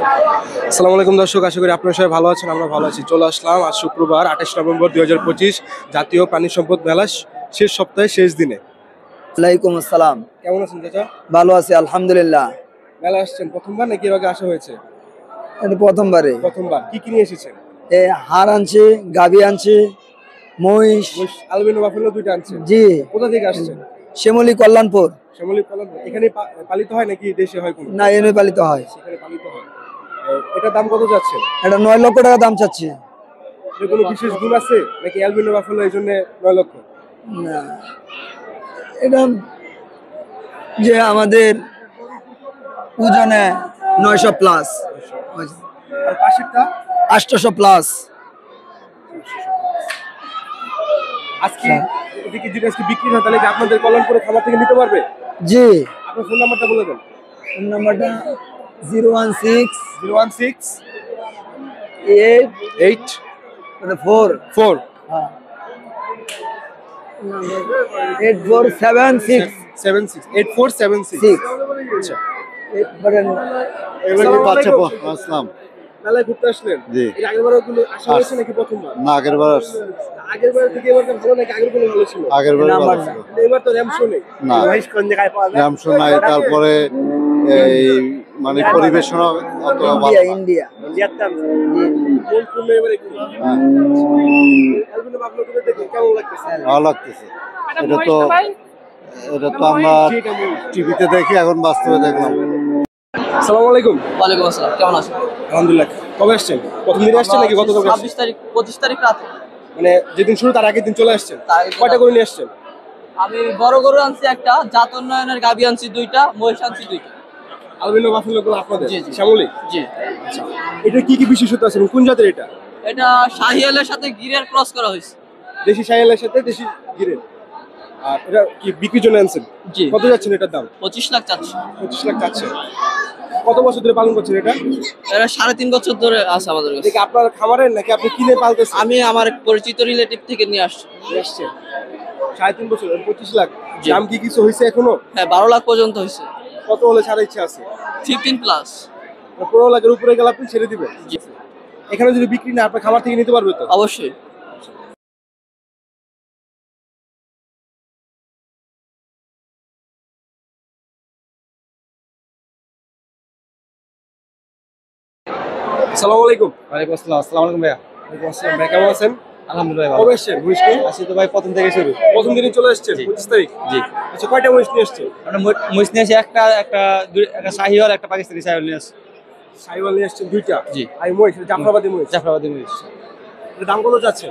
আসসালামু আলাইকুম দর্শক, আশা করি আপনারা সবাই ভালো আছেন। আমরা ভালো আছি। চলে আসলাম আজ শুক্রবার 28 নভেম্বর 2025 জাতীয় প্রাণী সম্পদ মেলা শেষ সপ্তাহে শেষ দিনে। ওয়ালাইকুম আসসালাম। কেমন আছেন চাচা? ভালো আছি আলহামদুলিল্লাহ। মেলা আসছেন প্রথমবার নাকি এর আগে আসা হয়েছে? এটা প্রথমবারে। প্রথমবার। কি কি নিয়ে এসেছেন? হার আনছি, গাভী আনছি, মহিষ। আলবিনো বাফেলো দুইটা আনছেন? জি। কোথা থেকে আসছেন? শ্যামলী কল্যাণপুর। শ্যামলী কলাম। এখানে পালিত হয় নাকি দেশে হয় কোনো? না, এনে পালিত হয়। সেখানে পালিত হয়। এটার দাম কত যাচ্ছে? এটা 9 লক্ষ টাকা দাম চাচ্ছি। এর কোনো বিশেষ গুণ আছে নাকি অ্যালবিনো বাফেলো এই জন্য 9 লক্ষ? না, এটা যে আমাদের ওজনে 900 প্লাস, আর পাশেরটা 800 প্লাস। আজকে এদিকে যদি আজকে বিক্রি হয় তাহলে কি আপনাদের কল্যাণপুরে খামার থেকে নিতে পারবে? জি। আপনার ফোন নাম্বারটা বলে দেন। ফোন নাম্বারটা 016 016 8 8 4 4 8476 76 8476। আচ্ছা, এবার বাচ্চা আসসালাম। মেলায় ঘুরতে আসলেন? জি। এর আগের বার গুলো আসা হয়েছে নাকি প্রথমবার? না, আগের বার আসছে। আগের বার থেকে এবার ভালো নাকি আগের গুলো ভালো ছিল? আগের বার নাম্বার ভালো ছিল। এবার তো র্যাম শো নেই। না, মহেশ কোন জায়গায় পাওয়া যায়? রাম শোনাই, তারপরে এই মানে পরিবেশনা অত ভালো ইন্ডিয়া না। ইন্ডিয়া জিয়াতাম মূল পূর্ণ এবারে কি? হ্যাঁ, আলবিনো বাফেলো গুলো দেখে কেমন লাগতেছে? ভালো লাগতেছে। এটা তো আমরা টিভিতে দেখি, এখন বাস্তবে দেখলাম। আসসালামু আলাইকুম। ওয়ালাইকুম আসসালাম, কেমন আছেন? আলহামদুলিল্লাহ। কবে আসছেন? প্রথম দিন আসছেন নাকি গতকাল? 26 তারিখ 25 তারিখ রাতে। মানে যেদিন শুরু তার আগের দিন চলে আসছেন? তার আগের দিন কয়টা করে নিয়ে আসছেন? আমি বড় গরু আনছি একটা, জাত উন্নয়নের গাভী আনছি দুইটা, মহিষ আনছি দুইটা। আলবিনো বাফেলো গুলো আপনাদের? জি, জি। শ্যামলী? জি। আচ্ছা, এটা কি কি বিশেষত্ব আছে? কোন জাতের এটা? এটা শাহিয়ালের সাথে গিরের ক্রস করা হয়েছে। দেশি শাহিওয়ালের সাথে দেশি গিরের। আর এটা কি বিক্রির জন্য আনছেন? জি। কত যাচ্ছেন এটার দাম? 25 লাখ চাচ্ছি। 25 লাখ যাচ্ছে। কত বছর ধরে পালন করছেন এটা? এটা 3.5 বছর ধরে আছে আমাদের কাছে। দেখি আপনার খামারের নাকি আপনি কিনে পালতেছেন? আমি আমার এক পরিচিত রিলেটিভ থেকে নিয়ে আসছি। নিয়ে আসছেন 3.5 বছর 25 লাখ। জি। দাম কি কিছু হয়েছে এখনো? হ্যাঁ, 12 লাখ পর্যন্ত হয়েছে। কত হলে ছাড়ার ইচ্ছা আছে? 15 প্লাস। 15 লাখের উপরে গেলে আপনি ছেড়ে দিবেন? জি। এখানে যদি বিক্রি না আপনার খামার থেকে নিতে পারবে তো? অবশ্যই। আসসালামু আলাইকুম। ওয়ালাইকুম আসসালাম। আসসালামু আলাইকুম ভাইয়া। ওয়ালাইকুম আসসালাম। ভাই কেমন আছেন? আলহামদুলিল্লাহ ভালো। কবে এসছেন মহিষকে? আসি তো ভাই প্রথম থেকে শুরু। প্রথম দিনই চলে এসছেন? 25 তারিখ? জি। আচ্ছা, কয়টা মহিষ নিয়ে এসছেন? আমরা মহিষ নিয়ে আসি একটা শাহিওয়াল, একটা পাকিস্তানি শাহিওয়াল নিয়ে আসি। শাহিওয়াল নিয়ে এসছেন দুইটা? জি। আর মহিষ জাফরাবাদী মহিষ? জাফরাবাদী মহিষ। এর দাম কত যাচ্ছে?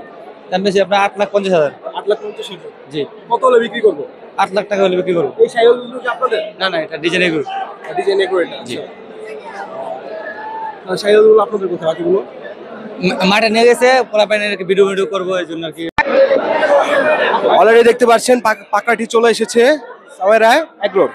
দাম বেশি, আপনার 8,50,000। 8,50,000। জি। কত হলে বিক্রি করবো? 8 লাখ টাকা হলে বিক্রি করবো। এই শাহিওয়াল গুলো কি আপনাদের? না না, এটা ডিজাইন এগুলো। ডিজাইন এগ্রো এটা? জি। আর শাহিওয়াল গুলো আপনাদের কোথায় বাকিগুলো? মাঠে নিয়ে গেছে, পোলা পাইনের ভিডিও করবো এই জন্য আর কি। অলরেডি দেখতে পাচ্ছেন পাকাটি চলে এসেছে সাওয়ারায় এগ্রো।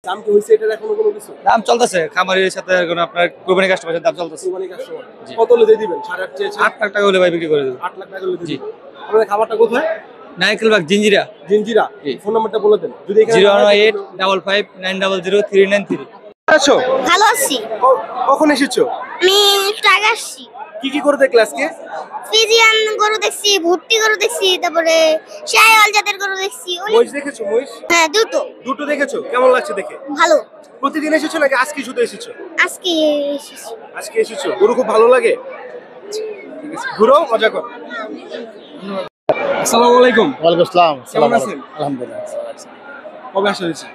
দাম কি হইছে এটার এখনো কোনো কিছু? দাম চলতেছে, খামারের সাথে এখন আপনার কোরবানি কাস্টমারের দাম চলতেছে। কুরবানি কাস্টমার জি। কত হলে দিয়ে দিবেন? 8.5 চেয়েছে। 8 লাখ টাকা হলে ভাই বিক্রি করে দেবো। 8 লাখ টাকা হলে দিয়ে জি। দিবেন। আপনাদের খাবারটা কোথায়? নাইকেলবাগ জিঞ্জিরা। জিঞ্জিরা? জি। ফোন নাম্বারটা বলে দেন যদি এখানে 01855900393। আছো? ভালো আছি। কখন এসেছো? আমি একটু আগে আসছি। কি কি করে দেখলে আজকে? ফিজিয়ান গরু দেখছি, ভুট্টি গরু দেখছি, তারপরে শাহিওয়াল জাতের গরু দেখছি। মহিষ দেখেছো? মহিষ হ্যাঁ, দুটো। দুটো দেখেছো? কেমন লাগছে দেখে? ভালো। প্রতিদিন এসেছো নাকি আজকে শুধু এসেছো? আজকে এসেছি। আজকে এসেছো। গরু খুব ভালো লাগে? ঠিক আছে, ঘুরো, মজা করো। আসসালামু আলাইকুম। ওয়ালাইকুম আসসালাম। কেমন আছেন? আলহামদুলিল্লাহ। কবে আসা হয়েছে?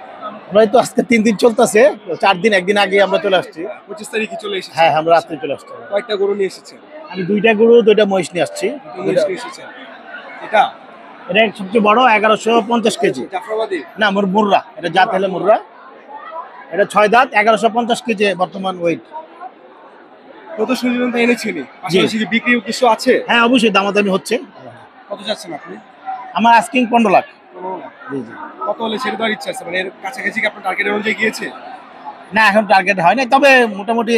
আমরা এই তো আজকে 3 দিন চলতেছে, 4 দিন, একদিন আগে আমরা চলে আসছি। 25 তারিখে চলে এসেছি। হ্যাঁ, আমরা রাত্রে চলে আসছি। কয়েকটা গরু নিয়ে এসেছেন? আমি 2টা গরু 2টা মহিষ নিয়ে আসছি। মহিষ নিয়ে এসেছেন। এটা এটা সবচেয়ে বড় 1150 কেজি। জাফরাবাদী? না, মুর্রা, এটা জাত হলে মুর্রা। এটা 6 দাঁত, 1150 কেজি বর্তমান ওয়েট। কত সুন্দর এনেছেনই। পাশাপাশি কি বিক্রি উদ্দেশ্য আছে? হ্যাঁ, অবশ্যই দামাদামি হচ্ছে। কত যাচ্ছেন আপনি? আমার আস্কিং 15 লাখ। 15 লাখ। জি জি। কত হলে ছেড়ে দেওয়ার ইচ্ছা আছে? মানে এর কাছাকাছি কি আপনার টার্গেট অনুযায়ী গিয়েছে? না, এখন টার্গেট হয় না, তবে মোটামুটি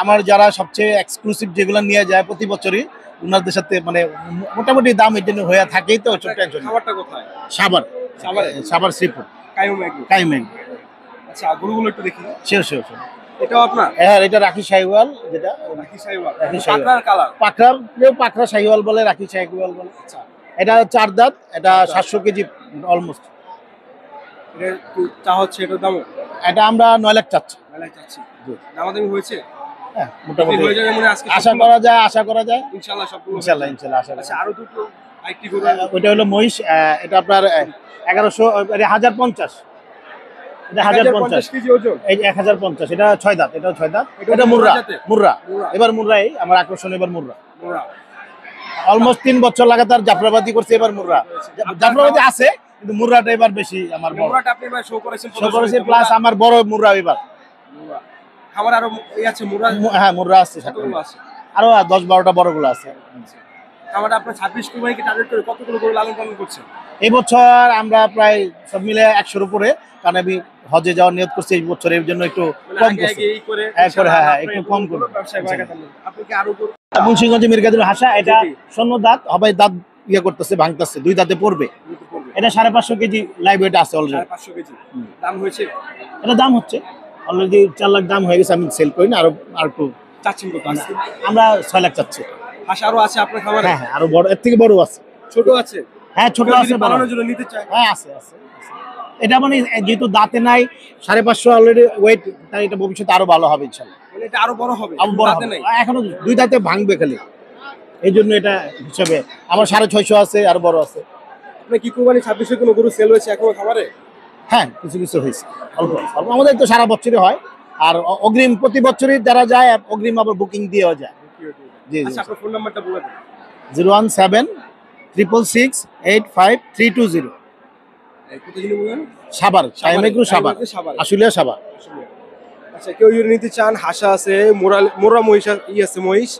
আমার যারা সবচেয়ে এক্সক্লুসিভ যেগুলো নিয়ে যায় প্রতি বছরই ওনাদের সাথে মানে মোটামুটি দাম এই জন্য হয়ে থাকেই, তো ওসব টেনশন নেই। খাবারটা কোথায়? সাভার, সাভারে? সাভার শ্রীপুর কায়ুম এগ্রো। টাইমিং। আচ্ছা, গরুগুলো একটু দেখি। Sure sure sure. এটাও আপনার হ্যাঁ এটা রাখি শাহিওয়াল, যেটা রাখি সাইওয়াল রাখি সাইওয়াল। পাকড়ার কালার। পাকড়ার কেউ পাকড়া শাহিওয়াল বলে, রাখি শাহিওয়াল বলে। আচ্ছা এটা 4 দাঁত, এটা 700 কেজি অলমোস্ট। এটা একটু চা হচ্ছে, এটার দাম এটা আমরা 9 লাখ চাচ্ছি। মেলায় চাচ্ছি। দামাদামি হয়েছে? হ্যাঁ মোটামুটি হয়ে যাবে মনে হয় আজকে আশা করা যায়, আশা করা যায় ইনশাআল্লাহ সবগুলো। ইনশাল্লাহ ইনশাল্লাহ আশা করা আচ্ছা যায়। আরো দুটো আইটি গরু ওইটা হলো মহিষ, এটা আপনার 1100, এটা 1050, এটা 1050, কেজি ওজন। এই 1050, এটা 6 দাঁত, এটাও 6 দাঁত, এটা এটা মুর্রা মুর্রা জাতের? মুর্রা। মুর্রা। এবার মুর্রাই আমার আকর্ষণ, এবার মুর্রা মোরা। অলমোস্ট 3 বছর লাগাতার জাফরাবাদি করছে, এবার মুর্রা। জাফরাবাদি আছে কিন্তু মুর্রাটা এবার বেশি আমার বড় মোরাটা আপনি এবার শো করেছেন শো করেছে, প্লাস আমার বড় মুর্রা এবার। মোরা। খাবার আরো এই আছে মোরা হ্যাঁ মুর্রা আছে সাথে, কতগুলো আছে? আরো 10-12টা বড়গুলো আছে। খাবার আপনার 26 কুরবানিকে টার্গেট করে কতগুলো গরু লালন পালন করছেন? এই বছর আমরা প্রায় সব মিলে 100-র উপরে, কারণ আমি হজে যাওয়ার নিয়ত করছি এই বছর, এর জন্য একটু মানে কম আগে করছি। আগে এই করে হ্যাঁ, আপনি একটু কম করে। ব্যবসায় বাগাতে নেন। আপনি কি আরো গরু মুন্সিগঞ্জে মির্গাদুল হাসা, এটা জি। শূন্য দাঁত হবে, দাঁত ইয়ে করতেছে, ভাঙতেছে, 2 দাঁতে পড়বে। নিতে পড়বে? এটা 550 কেজি লাইভ ওয়েট আছে অলরেডি। 550 কেজি দাম হয়েছে? এটা দাম হচ্ছে অলরেডি 4 লাখ দাম হয়ে গেছে, আমি সেল করি না, আর একটু চাচ্ছেন কত আজকে? আমরা 6 লাখ চাচ্ছি। হাঁস আরো আছে আপনার খাবারে? হ্যাঁ হ্যাঁ আরো বড়, এর থেকে বড় আছে। ছোট আছে? হ্যাঁ ছোট কেউ আছে, যদি বড় পালনের আছে। জন্য নিতে চায়? হ্যাঁ আছে আছে আছে। এটা মানে যেহেতু দাঁতে নাই, 550 অলরেডি ওয়েট, তাই এটা ভবিষ্যতে আরো ভালো হবে ইনশাল্লাহ। মানে এটা আরো বড় হবে? আরো বড় দাঁতে হবে। নাই? এখনো 2 দাঁতে ভাঙবে খালি, এই জন্য এটা হিসাবে আমার 650 আছে, আরো বড় আছে। আপনি কি কুরবানি 26 কোনো গরু সেল হয়েছে এখনো খাবারে? হ্যাঁ কিছু কিছু হয়েছে, অল্প অল্প। আমাদের তো সারা বছরই হয়, আর অগ্রিম প্রতি বছরই যারা যায় অগ্রিম আবার বুকিং দিয়েও যায়। জি জি। আচ্ছা আপনার ফোন নাম্বারটা বলে দিন। 017-666-85320, কত জিনিস বললেন? সাভার, টাইমেগ্রু সাভার, সাভার। আশুলিয়া সাভার। আচ্ছা কেউ যদি নিতে চান, হাসা আছে, মোরা মহিষ আছে, মহিষ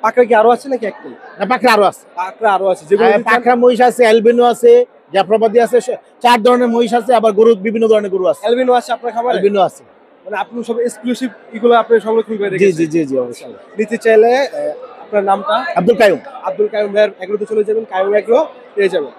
পাকড়া কি আরো আছে নাকি একটাই? না পাকড়া আরো আছে, পাকড়া আরো আছে যেগুলো নিতে চান? পাকড়া মহিষ আছে, অ্যালবিনো আছে, জাফরাবাদি আছে, 4 ধরনের মহিষ আছে, আবার গরু বিভিন্ন ধরনের গরু আছে, অ্যালবিনো আছে আপনার খাবারে? অ্যালবিনো আছে। মানে আপনি সব এক্সক্লুসিভ এগুলো আপনি সংরক্ষণ করে জি রেখেছেন? জি জি জি অবশ্যই। নিতে চাইলে আপনার নামটা? আব্দুল কাইয়ুম। আব্দুল কাইয়ুম ভাইয়ের এগুলোতে চলে যাবেন, কাইয়ুম এগ্রো পেয়ে যাবেন।